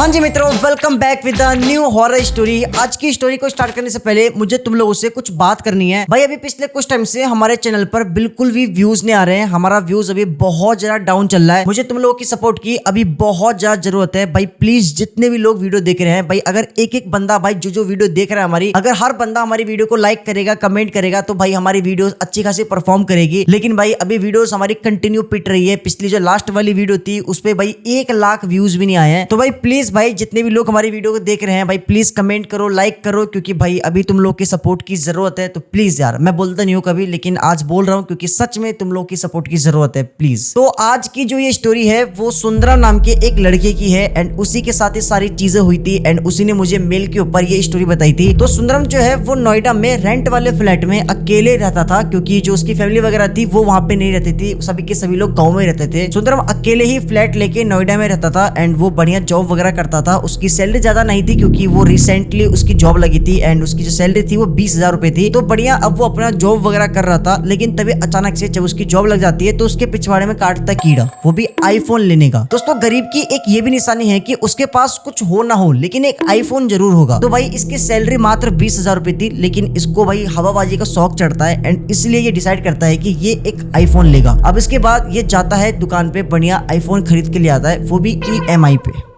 हाँ जी मित्रों, welcome back with the new horror story. आज की स्टोरी को स्टार्ट करने से पहले मुझे तुम लोगों से कुछ बात करनी है। भाई अभी पिछले कुछ टाइम से हमारे चैनल पर बिल्कुल भी व्यूज नहीं आ रहे हैं। हमारा व्यूज अभी बहुत ज्यादा डाउन चल रहा है। मुझे तुम लोगों की सपोर्ट की अभी बहुत ज्यादा जरूरत है। भाई प्लीज जितने भी लोग वीडियो देख रहे हैं, भाई अगर एक एक बंदा, भाई जो वीडियो देख रहा है हमारी, अगर हर बंदा हमारी वीडियो को लाइक करेगा, कमेंट करेगा, तो भाई हमारी वीडियो अच्छी खासी परफॉर्म करेगी। लेकिन भाई अभी वीडियोस हमारी कंटिन्यू पिट रही है। पिछली जो लास्ट वाली वीडियो थी उस पर भाई 1 लाख व्यूज भी नहीं आए हैं। तो भाई प्लीज भाई जितने भी लोग हमारी वीडियो को देख रहे हैं, भाई प्लीज कमेंट करो, लाइक करो, क्योंकि भाई अभी तुम लोग की सपोर्ट की जरूरत है। तो प्लीज यार, मैं बोलता नहीं हूँ कभी, लेकिन आज बोल रहा हूँ क्योंकि सच में तुम लोग की सपोर्ट की जरूरत है, प्लीज। तो आज की जो ये स्टोरी है वो सुंदरम नाम के एक लड़के की है एंड उसी के साथ ही सारी चीजें हुई थी एंड उसी ने मुझे मेल के ऊपर ये स्टोरी बताई थी। तो सुंदरम जो है वो नोएडा में रेंट वाले फ्लैट में अकेले रहता था, क्योंकि जो उसकी फैमिली वगैरह थी वो वहां पे नहीं रहती थी। सभी के सभी लोग गाँव में रहते थे। सुंदरम अकेले ही फ्लैट लेके नोएडा में रहता था एंड वो बढ़िया जॉब वगैरह करता था। उसकी सैलरी ज्यादा नहीं थी क्योंकि वो रिसेंटली उसकी जॉब लगी थी एंड उसकी जो सैलरी थी वो 20,000 रुपए थी। तो बढ़िया अब वो अपना जॉब वगैरह कर रहा था। लेकिन तभी अचानक से जब उसकी जॉब लग जाती है तो उसके पिछवाड़े में काटता कीड़ा, वो भी आईफोन लेने का। दोस्तों गरीब की एक ये भी निशानी है कि उसके पास कुछ हो ना हो लेकिन एक आईफोन जरूर होगा। तो भाई इसकी सैलरी मात्र 20,000 रुपए थी, लेकिन इसको भाई हवाबाजी का शौक चढ़ता है एंड इसलिए ये डिसाइड करता है कि ये एक आईफोन लेगा। अब इसके बाद ये जाता है दुकान पे, बढ़िया आईफोन खरीद के ले आता है, वो भी EMI पे।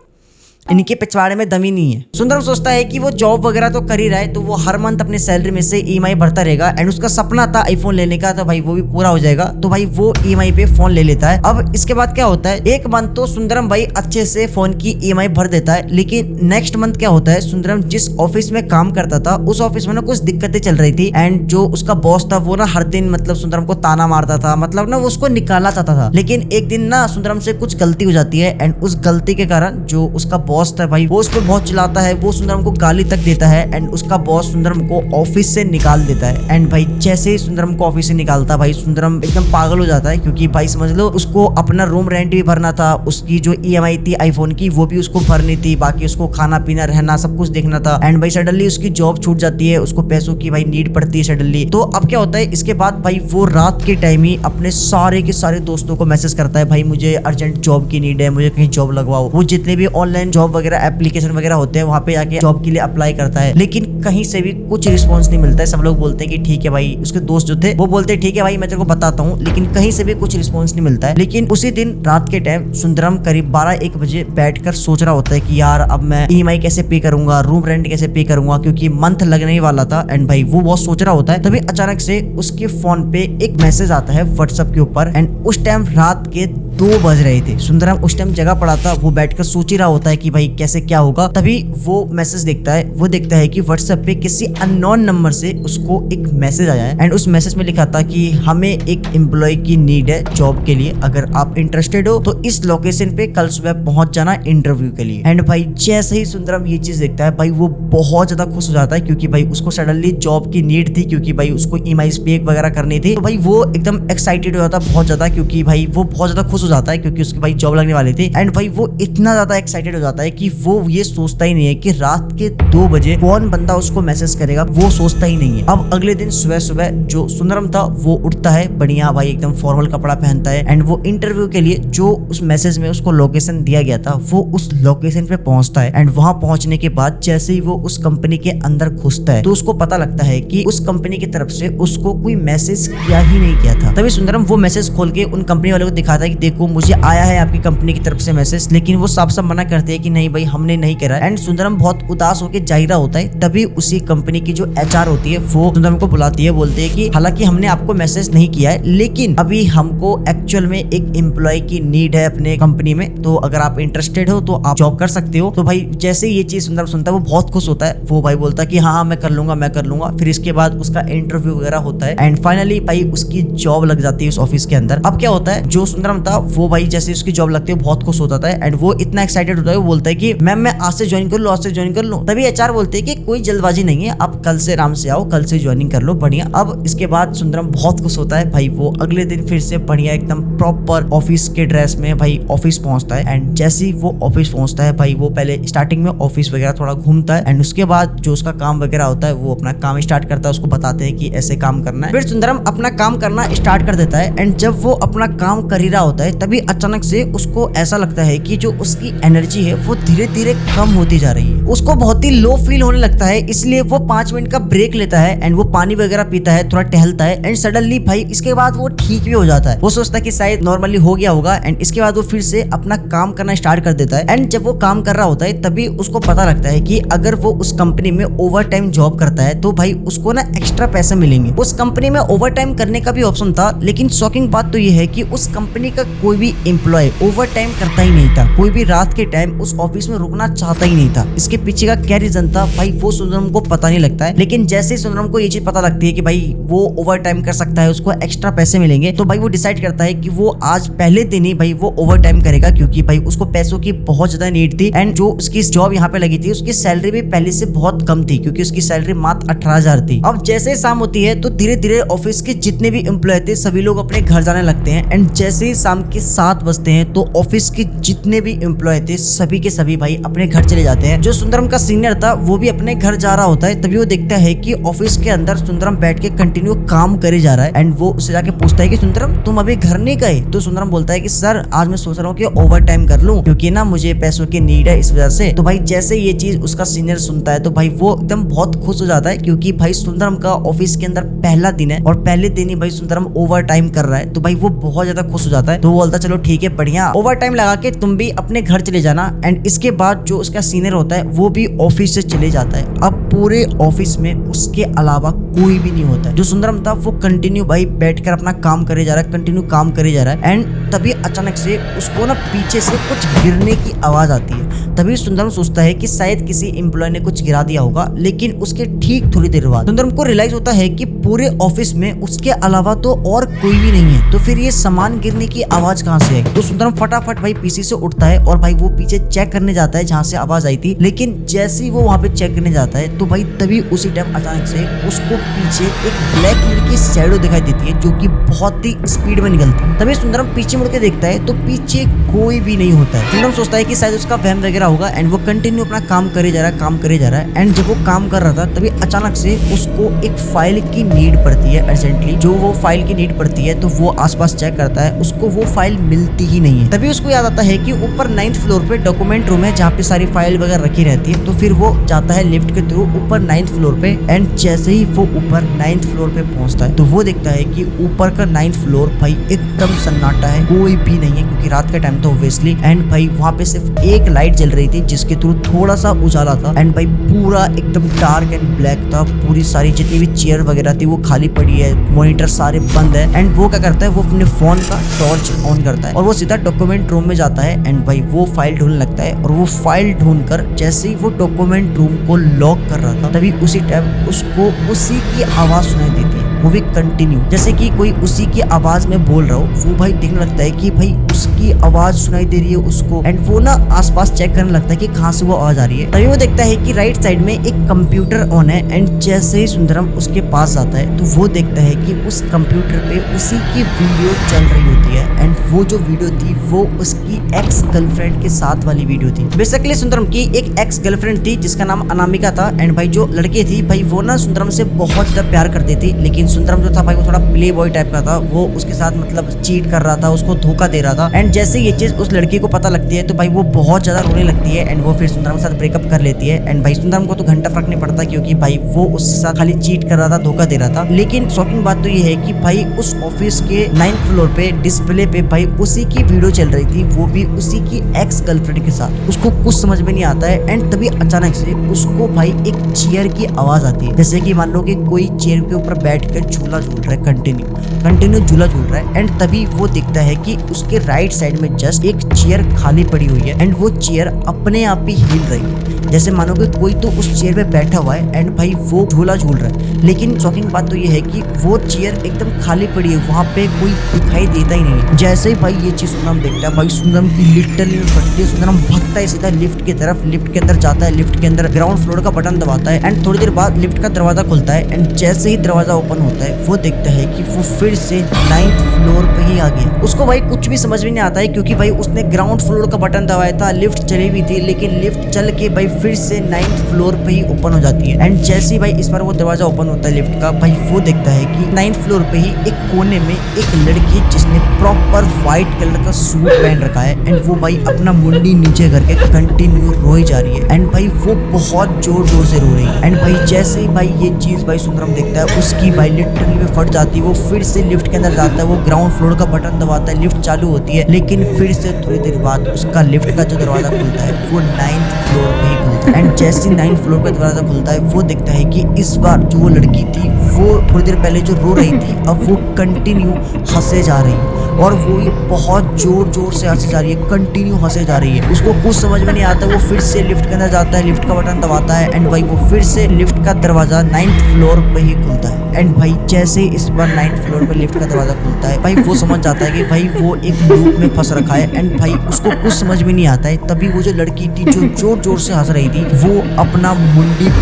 इनके पिछवाड़े में दम ही नहीं है। सुंदरम सोचता है कि वो जॉब वगैरह तो कर ही रहा है, तो वो हर मंथ अपने सैलरी में से EMI भरता रहेगा एंड उसका सपना था आईफोन लेने का, तो भाई वो भी पूरा हो जाएगा। तो भाई वो EMI पे फोन ले लेता है। अब इसके बाद क्या होता है, एक मंथ तो सुंदरम भाई अच्छे से फोन की EMI भर देता है, लेकिन नेक्स्ट मंथ क्या होता है, सुंदरम जिस ऑफिस में काम करता था उस ऑफिस में ना कुछ दिक्कतें चल रही थी एंड जो उसका बॉस था वो ना हर दिन मतलब सुंदरम को ताना मारता था, मतलब ना वो उसको निकालना चाहता था। लेकिन एक दिन ना सुंदरम से कुछ गलती हो जाती है एंड उस गलती के कारण जो उसका बॉस था भाई वो उस पर बहुत चिल्लाता है, वो सुंदरम को गाली तक देता है एंड उसका बॉस सुंदरम को ऑफिस से निकाल देता है। एंड भाई जैसे ही सुंदरम को ऑफिस से निकालता, भाई सुंदरम एकदम पागल हो जाता है, क्योंकि भाई समझ लो उसको अपना रूम रेंट भी भरना था, उसकी जो EMI थी आईफोन की वो भी उसको भरनी थी, बाकी उसको खाना पीना रहना सब कुछ देखना था। एंड भाई सडनली उसकी जॉब छूट जाती है, उसको पैसों की भाई नीड पड़ती है सडनली। तो अब क्या होता है, इसके बाद भाई वो रात के टाइम ही अपने सारे के सारे दोस्तों को मैसेज करता है, भाई मुझे अर्जेंट जॉब की नीड है, मुझे कहीं जॉब लगवाओ। वो जितने भी ऑनलाइन जॉब वगैरह एप्लीकेशन वगैरह होते हैं वहां पे जाके जॉब के लिए अप्लाई करता है, लेकिन कहीं से भी कुछ रिस्पांस नहीं मिलता है। सब लोग बोलते हैं कि ठीक है भाई, उसके दोस्त जो थे वो बोलते हैं ठीक है भाई मैं तेरे को बताता हूँ, लेकिन कहीं से भी कुछ रिस्पांस नहीं मिलता है। लेकिन उसी दिन रात के टाइम सुंदरम करीब 12-1 बजे बैठकर सोच रहा होता है कि यार अब मैं EMI कैसे पे करूंगा, रूम रेंट कैसे पे करूंगा, क्योंकि मंथ लगने ही वाला था। एंड भाई वो बहुत सोच रहा होता है, तभी अचानक से उसके फोन पे एक मैसेज आता है व्हाट्सएप के ऊपर एंड उस टाइम रात के 2 बज रहे थे। सुंदरम उस टाइम जगह पड़ा था, वो बैठकर सोच ही रहा होता है कि भाई कैसे क्या होगा। तभी वो मैसेज देखता है, वो देखता है कि व्हाट्सएप पे किसी अननोन नंबर से उसको एक मैसेज आया है एंड उस मैसेज में लिखा था कि हमें एक एम्प्लॉय की नीड है जॉब के लिए, अगर आप इंटरेस्टेड हो तो इस लोकेशन पे कल सुबह पहुंच जाना इंटरव्यू के लिए। एंड भाई जैसे ही सुंदरम ये चीज देखता है, भाई वो बहुत ज्यादा खुश हो जाता है, क्योंकि भाई उसको सडनली जॉब की नीड थी, क्योंकि भाई उसको EMI पे वगैरह करनी थी। तो भाई वो एकदम एक्साइटेड हो जाता है बहुत ज्यादा, क्योंकि भाई वो बहुत ज्यादा खुश हो जाता है क्योंकि उसकी भाई जॉब लगने वाली थी। एंड भाई वो इतना ज्यादा एक्साइटेड हो जाता है कि वो ये सोचता ही नहीं है कि रात के 2 बजे कौन बंदा उसको मैसेज करेगा, वो सोचता ही नहीं है। अब अगले दिन सुबह सुबह जो सुंदरम था वो उठता है, बढ़िया भाई एकदम फॉर्मल कपड़ा पहनता है एंड वो इंटरव्यू के लिए जो उस मैसेज में उसको लोकेशन दिया गया था वो उस लोकेशन पे पहुंचता है। एंड वहां पहुंचने के बाद जैसे ही वो उस कंपनी के अंदर घुसता है तो उसको पता लगता है कि उस कंपनी की तरफ से उसको कोई मैसेज किया ही नहीं किया था। तभी सुंदरम वो मैसेज खोल के उन कंपनी वालों को दिखाता है कि देखो मुझे आया है आपकी कंपनी की तरफ से मैसेज, लेकिन वो साफ साफ मना करते हैं कि नहीं भाई हमने नहीं करा। एंड सुंदरम बहुत उदास होकर जाहिरा होता है। तभी उसी कंपनी की जो HR होती है वो सुंदरम को बुलाती है, बोलते हैं कि हालांकि हमने आपको मैसेज नहीं किया है, लेकिन अभी हमको एक्चुअल में एक एम्प्लॉय की नीड है अपने कंपनी में, तो अगर आप इंटरेस्टेड हो तो आप जॉब कर सकते हो। तो भाई जैसे ये चीज सुंदरम सुनता है वो बहुत खुश होता है। वो भाई बोलता है कि हाँ मैं कर लूंगा। फिर इसके बाद उसका इंटरव्यू वगैरह होता है एंड फाइनली भाई उसकी जॉब लग जाती है उस ऑफिस के अंदर। अब क्या होता है, जो सुंदरम था वो भाई जैसे उसकी जॉब लगती है बहुत खुश होता है एंड वो इतना एक्साइटेड होता है, वो बोलता है कि मैम मैं आज से ज्वाइन कर लूं। तभी HR बोलते हैं कि कोई जल्दबाजी नहीं है, आप कल से आराम से आओ, कल से ज्वाइनिंग कर लो, बढ़िया। अब इसके बाद सुंदरम बहुत खुश होता है भाई, वो अगले दिन फिर से बढ़िया एकदम प्रॉपर ऑफिस के ड्रेस में भाई ऑफिस पहुंचता है। एंड जैसे ही वो ऑफिस पहुंचता है भाई वो पहले स्टार्टिंग में ऑफिस वगैरह थोड़ा घूमता है एंड उसके बाद जो उसका काम वगैरह होता है वो अपना काम स्टार्ट करता है, उसको बताते हैं कि ऐसे काम करना है। फिर सुंदरम अपना काम करना स्टार्ट कर देता है एंड जब वो अपना काम कर ही रहा होता है तभी अचानक से उसको ऐसा लगता है कि जो उसकी एनर्जी है वो धीरे धीरे कम होती जा रही है। उसको बहुत ही लो फील होने लगता है, इसलिए वो 5 मिनट का ब्रेक लेता है एंड वो पानी वगैरह पीता है, थोड़ा टहलता है एंड सडनली भाई इसके बाद वो ठीक भी हो जाता है। वो सोचता है कि शायद नॉर्मली हो गया होगा एंड इसके बाद वो फिर से अपना काम करना स्टार्ट कर देता है। एंड जब वो काम कर रहा होता है तभी उसको पता लगता है कि अगर वो उस कंपनी में ओवर टाइम जॉब करता है तो भाई उसको ना एक्स्ट्रा पैसे मिलेंगे। उस कंपनी में ओवर टाइम करने का भी ऑप्शन था, लेकिन शॉकिंग बात तो ये है कि उस कंपनी का कोई भी एम्प्लॉय ओवर टाइम करता ही नहीं था। कोई भी रात के टाइम उस ऑफिस में रुकना चाहता ही नहीं था। इसके पीछे का क्या रीजन था भाई वो सुंदरम को पता नहीं लगता है, लेकिन जैसे ही सुंदरम को ये चीज पता लगती है कि भाई वो ओवर टाइम कर सकता है, उसको एक्स्ट्रा पैसे मिलेंगे, तो भाई वो डिसाइड करता है कि वो आज पहले दिन ही भाई वो ओवर टाइम करेगा, क्योंकि भाई उसको पैसों की बहुत ज्यादा नीड थी। एंड जो उसकी जॉब यहाँ पे लगी थी उसकी सैलरी भी पहले से बहुत कम थी, क्योंकि उसकी सैलरी मात्र 18,000 थी। अब जैसे ही शाम होती है तो धीरे धीरे ऑफिस के जितने भी एम्प्लॉय थे सभी लोग अपने घर जाने लगते हैं। एंड जैसे ही शाम के 7 बजते हैं तो ऑफिस के जितने भी एम्प्लॉय थे सभी के सभी भाई अपने घर चले जाते हैं। जो सुंदरम का सीनियर था वो भी अपने घर जा रहा होता है, तभी वो देखता है कि ऑफिस के अंदर सुंदरम बैठ के कंटिन्यू काम करे जा रहा है। एंड वो उससे जाके पूछता है कि सुंदरम तुम अभी घर नहीं गए? तो सुंदरम बोलता है कि सर आज मैं सोच रहा हूँ कि ओवर टाइम कर लूं, क्योंकि ना मुझे पैसों की नीड है इस वजह से। तो भाई जैसे ये चीज उसका सीनियर सुनता है तो भाई वो एकदम बहुत खुश हो जाता है, क्योंकि भाई सुंदरम का ऑफिस के अंदर पहला दिन है और पहले दिन ही भाई सुंदरम ओवर टाइम कर रहा है। तो भाई वो बहुत ज्यादा खुश हो जाता है। तो वो बोलता है चलो ठीक है बढ़िया, ओवर टाइम लगा के तुम भी अपने घर चले जाना। एंड इसके बाद जो उसका सीनियर होता है वो भी ऑफिस से चले जाता है। अब पूरे ऑफिस में उसके अलावा कोई भी नहीं होता है। जो सुंदरम था वो कंटिन्यू भाई बैठकर अपना काम करे जा रहा है, कंटिन्यू काम करे जा रहा है। एंड तभी अचानक से उसको ना पीछे से कुछ गिरने की आवाज आती है। तभी सुंदरम सोचता है कि शायद किसी एम्प्लॉय ने कुछ गिरा दिया होगा, लेकिन उसके ठीक थोड़ी देर बाद सुंदरम को रियलाइज होता है कि पूरे ऑफिस में उसके अलावा तो और कोई भी नहीं है। तो फिर ये सामान गिरने की आवाज कहाँ से है? तो सुंदरम फटाफट भाई पीसी से उठता है और भाई वो पीछे चेक करने जाता है जहाँ से आवाज आई थी। लेकिन जैसे ही वो वहाँ पे चेक करने जाता है तो भाई तभी उसी टाइम अचानक से उसको पीछे एक ब्लैक कलर की शैडो दिखाई देती है, जो कि बहुत ही स्पीड में निकलती है। तभी सुंदरम पीछे मुड़ के देखता है तो पीछे कोई भी नहीं होता है। सुंदरम सोचता है कि शायद उसका वहम वगैरह होगा एंड वो कंटिन्यू अपना काम करे जा रहा है। एंड जब वो काम कर रहा था तभी अचानक से उसको एक फाइल की नीड पड़ती है अर्जेंटली। जो वो फाइल की नीड पड़ती है तो वो आसपास चेक करता है, उसको वो फाइल मिलती ही नहीं है। तभी उसको याद आता है कि ऊपर 9th फ्लोर पे डॉक्यूमेंट रूम है जहाँ पे सारी फाइल वगैरह रखी रहती है। तो फिर वो जाता है लिफ्ट के थ्रू ऊपर 9th फ्लोर पे। एंड जैसे ही वो ऊपर 9th फ्लोर पे पहुंचता है तो वो देखता है कि ऊपर का 9th फ्लोर भाई एकदम सन्नाटा है, कोई भी नहीं है, क्योंकि रात का टाइम था ऑब्वियसली। एंड भाई वहाँ पे सिर्फ एक लाइट जल रही थी जिसके थ्रू थोड़ा सा उजाला था। एंड भाई पूरा एकदम डार्क एंड ब्लैक था। पूरी सारी जितनी भी चेयर वगैरह थी वो खाली पड़ी है, मॉनिटर सारे बंद है। एंड वो क्या करता है, वो अपने फोन का टॉर्च ऑन करता है और वो सीधा डॉक्यूमेंट रूम में जाता है। एंड भाई वो फाइल ढूंढने लगता है और वो फाइल ढूंढकर जैसे ही वो डॉक्यूमेंट रूम को लॉक कर रहा था तभी उसी टाइम उसको उसी की आवाज सुनाई देती है, वो भी कंटिन्यू, जैसे कि कोई उसी की आवाज में बोल रहा हो। वो भाई देखने लगता है कि भाई उसकी आवाज सुनाई दे रही है उसको। एंड वो ना आसपास चेक करने लगता है कि कहाँ से वो आवाज आ रही है। तभी वो देखता है कि राइट साइड में एक कंप्यूटर ऑन है। एंड जैसे ही सुंदरम उसके पास जाता है तो वो देखता है कि उस कंप्यूटर पे उसी की वीडियो चल रही होती है। एंड वो जो वीडियो थी वो उसकी एक्स गर्लफ्रेंड के साथ वाली वीडियो थी। बेसिकली सुंदरम की एक एक्स गर्लफ्रेंड थी जिसका नाम अनामिका था। एंड भाई जो लड़की थी भाई वो ना सुंदरम से बहुत ज्यादा प्यार करती थी, लेकिन सुंदरम जो था भाई वो थोड़ा प्ले बॉय टाइप का था। वो उसके साथ मतलब चीट कर रहा था, उसको धोखा दे रहा था। एंड जैसे ये चीज उस लड़की को पता लगती है तो भाई वो बहुत ज्यादा रोने लगती है। एंड वो फिर सुंदरम के साथ ब्रेकअप कर लेती है। एंड भाई सुंदरम को तो घंटा फर्क नहीं पड़ता, क्योंकि भाई वो उसके साथ खाली चीट कर रहा था, धोखा दे रहा था। लेकिन शॉकिंग बात तो ये है कि भाई उस ऑफिस के 9th फ्लोर पे डिस्प्ले पे भाई उसी की वीडियो चल रही थी, वो भी उसी की एक्स गर्लफ्रेंड के साथ। उसको कुछ समझ में नहीं आता है। एंड तभी अचानक से उसको भाई एक चेयर की आवाज आती है, जैसे कि मान लो कि कोई चेयर के ऊपर बैठ कर झूला झूल रहा है, कंटिन्यू झूला झूल रहा है। एंड तभी वो देखता है कि उसके राइट साइड में जस्ट एक चेयर खाली पड़ी हुई है। एंड वो चेयर अपने आप ही हिल रही है, जैसे मानो कि कोई तो उस चेयर पे बैठा हुआ है। एंड भाई वो झूला झूल रहा है। लेकिन शॉकिंग बात तो ये है कि वो चेयर एकदम खाली पड़ी है, वहाँ पे कोई दिखाई देता ही नहीं है। जैसे ही भाई ये चीज सुंदरम देखता है भाई सुंदरम की लिटरली फटती है। सुंदरम भागता है सीधा लिफ्ट की तरफ, लिफ्ट के अंदर जाता है, लिफ्ट के अंदर ग्राउंड फ्लोर का बटन दबाता है। एंड थोड़ी देर बाद लिफ्ट का दरवाजा खुलता है। एंड जैसे ही दरवाजा ओपन होता है वो देखता है कि वो फिर से 9th फ्लोर पे ही आ गया। उसको भाई कुछ भी समझ में भी नहीं आता है क्योंकि भाई उसने ग्राउंड फ्लोर का बटन दबाया था, लिफ्ट चली हुई थी, लेकिन लिफ्ट चल के भाई फिर से 9th फ्लोर पे ही ओपन हो जाती है। एंड जैसे ही भाई इस बार वो दरवाजा ओपन होता है लिफ्ट का, भाई वो देखता है कि 9th फ्लोर पे ही एक कोने में एक लड़की जिसने प्रॉपर व्हाइट कलर का सूट पहन रखा है एंड वो भाई अपना मुंडी नीचे करके कंटिन्यू रोई जा रही है। एंड भाई वो बहुत जोर जोर से रो रही है। एंड भाई जैसे ही भाई ये चीज भाई सुंदरम देखता है, उसकी भाई लिटरली में फट जाती है। वो फिर से लिफ्ट के अंदर जाता है, वो ग्राउंड फ्लोर का बटन दबाता है, लिफ्ट चालू होती है, लेकिन फिर से थोड़ी देर बाद उसका लिफ्ट का जो दरवाजा खुलता है वो 9th फ्लोर पे ही खुलता है। एंड जैसे 9th फ्लोर का दरवाजा खुलता है, वो देखता है कि इस बार जो वो लड़की थी वो थोड़ी देर पहले जो रो रही थी, अब वो कंटिन्यू हंसे जा रही है और वो बहुत जोर जोर से हंसे जा रही है, कंटिन्यू हंसे जा रही है। उसको कुछ समझ में नहीं आता, वो फिर से लिफ्ट के अंदर जाता है, लिफ्ट का बटन दबाता है एंड भाई वो फिर से लिफ्ट का दरवाजा 9th फ्लोर पे ही खुलता है। एंड भाई जैसे इस बार 9th फ्लोर पे लिफ्ट का दरवाजा खुलता है, भाई वो समझ जाता है कि भाई वो एक लूप में फंस रखा है। एंड भाई उसको कुछ समझ में नहीं आता है, तभी वो जो लड़की थी जो जोर जोर से हंस रही थी, वो अपना मुंडी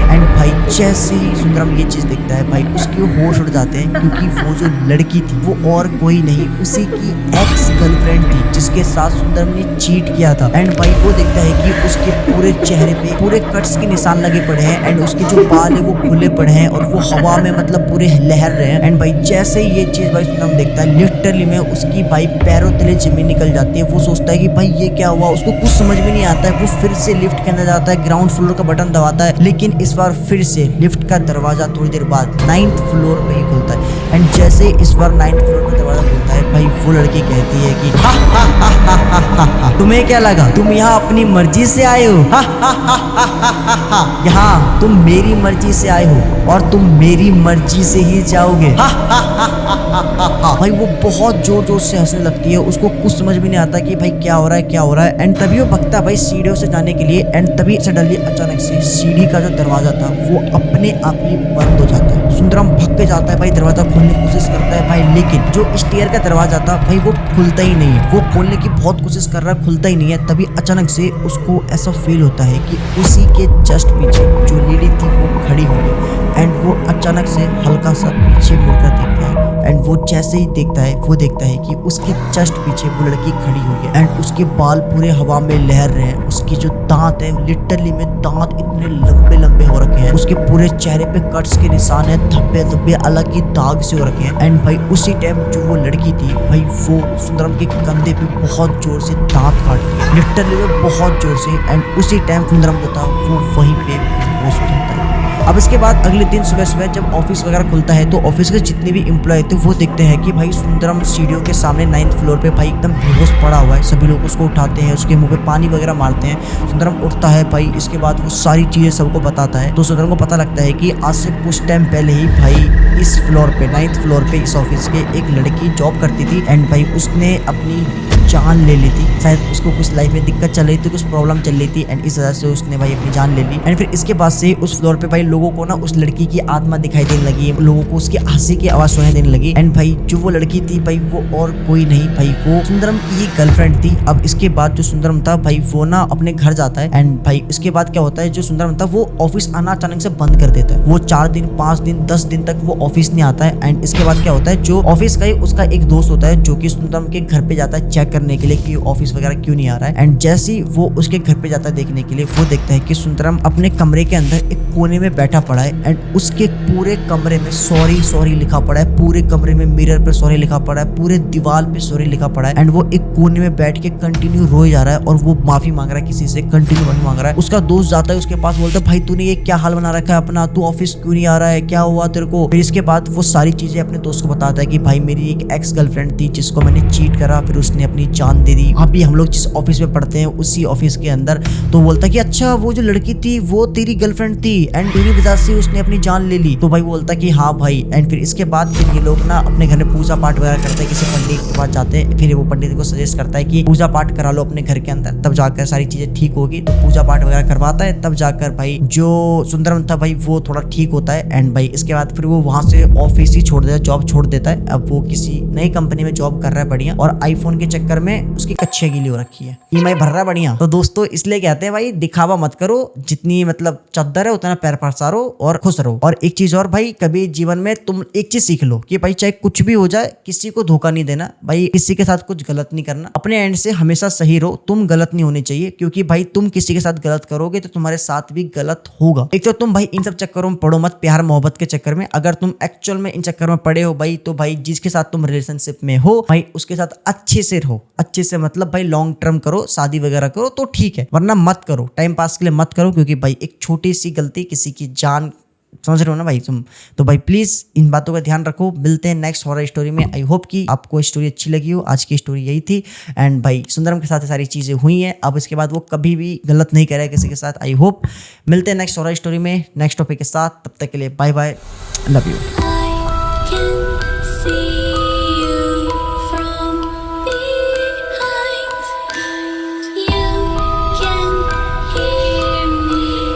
एंड भाई जैसे ही सुंदरम ये चीज देखता है, भाई उसके होश उड़ जाते हैं क्योंकि वो जो लड़की थी वो और कोई नहीं, उसी की एक्स गर्लफ्रेंड थी जिसके साथ सुंदरम ने चीट किया था। एंड भाई वो देखता है कि उसके पूरे चेहरे पे पूरे कट्स के निशान लगे पड़े हैं एंड उसके जो बाल है वो खुले पड़े हैं और वो हवा में मतलब पूरे लहर रहे हैं। एंड भाई जैसे ही ये चीज भाई सुंदरम देखता है, लिटरली में उसकी भाई पैरों तले जमीन निकल जाती है। वो सोचता है कि भाई ये क्या हुआ, उसको कुछ समझ में नहीं आता है। वो फिर से लिफ्ट के अंदर जाता है, ग्राउंड फ्लोर का बटन दबाता है, लेकिन इस बार फिर से लिफ्ट का दरवाजा थोड़ी देर बाद 9th फ्लोर पे ही खुलता है। एंड जैसे इस बार 9th फ्लोर का दरवाजा खुलता है, भाई वो लड़की कहती है कि हा हा हा हा हा हा हा, तुम्हें क्या लगा तुम यहाँ अपनी मर्जी से आए हो? हा हा हा हा हा हा, यहाँ तुम मेरी मर्जी से आए हो और तुम मेरी मर्जी से ही जाओगे। हा हा हा हा हा हा। भाई वो बहुत जोर जोर से हंसने लगती है, उसको कुछ समझ में नहीं आता कि भाई क्या हो रहा है क्या हो रहा है। एंड तभी वो भगता भाई सीढ़ियों से जाने के लिए, एंड तभी सडनली अचानक से सीढ़ी का जो दरवाजा था वो अपने आप ही बंद हो जाता है। सुंदरम भग के जाता है भाई, दरवाजा खोलने की कोशिश करता है भाई, लेकिन जो स्टेयर का दरवाजा था भाई वो खुलता ही नहीं है। वो खोलने की बहुत कोशिश कर रहा है, खुलता ही नहीं है। तभी अचानक से उसको ऐसा फील होता है कि उसी के जस्ट पीछे जो लेडी थी वो खड़ी हुई है एंड वो अचानक से हल्का सा पीछे मुड़कर देखता है। एंड वो जैसे ही देखता है, वो देखता है कि उसके जस्ट पीछे वो लड़की खड़ी हुई है एंड उसके बाल पूरे हवा में लहर रहे हैं। उसकी जो दांत है, लिटरली में दांत इतने लंबे लंबे हो रखे हैं। उसके पूरे चेहरे पे कट्स के निशान है, धब्बे धब्बे अलग ही दाग से हो रखे हैं। एंड भाई उसी टाइम जो वो लड़की थी भाई वो सुंदरम के कंधे पे बहुत जोर से दांत काटती है, लिटरली में बहुत जोर से। एंड उसी टाइम सुंदरम जो था वो वहीं पे बेहोश हो जाता है। अब इसके बाद अगले दिन सुबह सुबह जब ऑफिस वगैरह खुलता है तो ऑफिस के जितने भी एम्प्लॉय थे वो देखते हैं कि भाई सुंदरम सीढ़ियों के सामने 9th फ्लोर पे भाई एकदम बेहोश पड़ा हुआ है। सभी लोग उसको उठाते हैं, उसके मुंह पे पानी वगैरह मारते हैं। सुंदरम उठता है भाई, इसके बाद वो सारी चीजें सबको बताता है। तो सुंदरम को पता लगता है कि आज से कुछ टाइम पहले ही भाई इस फ्लोर पे 9th फ्लोर पे इस ऑफिस के एक लड़की जॉब करती थी एंड भाई उसने अपनी जान ले ली थी। शायद उसको कुछ लाइफ में दिक्कत चल रही थी, कुछ प्रॉब्लम चल रही थी एंड इस वजह से उसने भाई अपनी जान ले ली। एंड फिर इसके बाद से उस फ्लोर पे भाई लोगों को ना उस लड़की की आत्मा दिखाई देने लगी, लोगों को उसकी हंसी की आवाज सुनाई देने लगी। एंड भाई जो वो लड़की थी भाई वो और कोई नहीं भाई वो सुंदरम की ही गर्लफ्रेंड थी। अब इसके बाद जो सुंदरम था भाई वो ना अपने घर जाता है एंड भाई इसके बाद क्या होता है, जो सुंदरम था वो ऑफिस आना अचानक से बंद कर देता है। वो 4 दिन 5 दिन 10 दिन तक वो ऑफिस नहीं आता है। एंड इसके बाद क्या होता है, जो ऑफिस का ही उसका एक दोस्त होता है जो कि सुंदरम के घर पे जाता है चेक करने के लिए कि ऑफिस वगैरह क्यों नहीं आ रहा है। एंड जैसे ही वो उसके घर पे जाता है देखने के लिए, वो देखता है कि सुंदरम अपने कमरे के अंदर एक कोने में बैठा पड़ा है एंड उसके पूरे कमरे में सॉरी सॉरी लिखा पड़ा है, पूरे कमरे में मिरर पे सॉरी लिखा पड़ा है, पूरे दीवार पे सॉरी लिखा पड़ा है। एंड वो एक कोने में बैठ के कंटिन्यू रोए जा रहा है और वो माफी मांग रहा है किसी से, कंटिन्यू माफी मांग रहा है। उसका दोस्त जाता है उसके पास, बोलता है भाई तूने ये क्या हाल बना रखा है अपना, तू ऑफिस क्यों नहीं आ रहा है, क्या हुआ तेरे को। फिर इसके बाद वो सारी चीजें अपने दोस्त को बताता है कि भाई मेरी एक एक्स गर्लफ्रेंड थी जिसको मैंने चीट करा, फिर उसने अपनी जान दे दी। अभी हम लोग जिस ऑफिस में पढ़ते हैं उसी ऑफिस के अंदर। तो बोलता कि अच्छा वो जो लड़की थी वो तेरी गर्लफ्रेंड थी एंड तेरी वजह से उसने अपनी जान ले ली। तो भाई बोलता कि हाँ भाई। एंड फिर इसके बाद फिर ये लोग ना अपने घर में पूजा पाठ वगैरह करते हैं, किसी पंडित के पास जाते हैं। फिर वो पंडित को सजेस्ट करता है कि पूजा पाठ करा लो अपने घर के अंदर, तब जाकर सारी चीजें ठीक होगी। तो पूजा पाठ वगैरह करवाता है, तब जाकर भाई जो सुंदरम था भाई वो थोड़ा ठीक होता है। एंड भाई इसके बाद फिर वो वहां से ऑफिस ही छोड़ देता है, जॉब छोड़ देता है। अब वो किसी नई कंपनी में जॉब कर रहा है बढ़िया, और आईफोन के चक्कर में उसकी कच्चियां गीली हो रखी है, ईएमआई भर रहा है बढ़िया। तो दोस्तों इसलिए कहते हैं भाई दिखावा मत करो, जितनी मतलब चद्दर है उतना पैर पसारो और खुश रहो। और एक चीज और भाई, कभी जीवन में तुम एक चीज सीख लो कि भाई चाहे कुछ भी हो जाए किसी को धोखा नहीं देना भाई, किसी के साथ कुछ गलत नहीं करना, अपने एंड से हमेशा सही रहो, तुम गलत नहीं होने चाहिए। क्योंकि भाई तुम किसी के साथ गलत करोगे तो तुम्हारे साथ भी गलत होगा। एक तो तुम भाई इन सब चक्करों में पड़ो मत, प्यार मोहब्बत के चक्कर में। अगर तुम एक्चुअल में इन चक्कर में पड़े हो भाई, तो भाई जिसके साथ तुम रिलेशनशिप में हो भाई उसके साथ अच्छे से रहो, अच्छे से मतलब भाई लॉन्ग टर्म करो, शादी वगैरह करो तो ठीक है, वरना मत करो, टाइम पास के लिए मत करो। क्योंकि भाई एक छोटी सी गलती किसी की जान, समझ रहे हो ना भाई तुम। तो भाई प्लीज इन बातों का ध्यान रखो। मिलते हैं नेक्स्ट हॉरर स्टोरी में। आई होप कि आपको स्टोरी अच्छी लगी हो। आज की स्टोरी यही थी। एंड भाई सुंदरम के साथ ये सारी चीजें हुई हैं, अब इसके बाद वो कभी भी गलत नहीं करेगा किसी के साथ। आई होप मिलते हैं नेक्स्ट हॉरर स्टोरी में नेक्स्ट टॉपिक के साथ। तब तक के लिए बाय बाय, लव यू।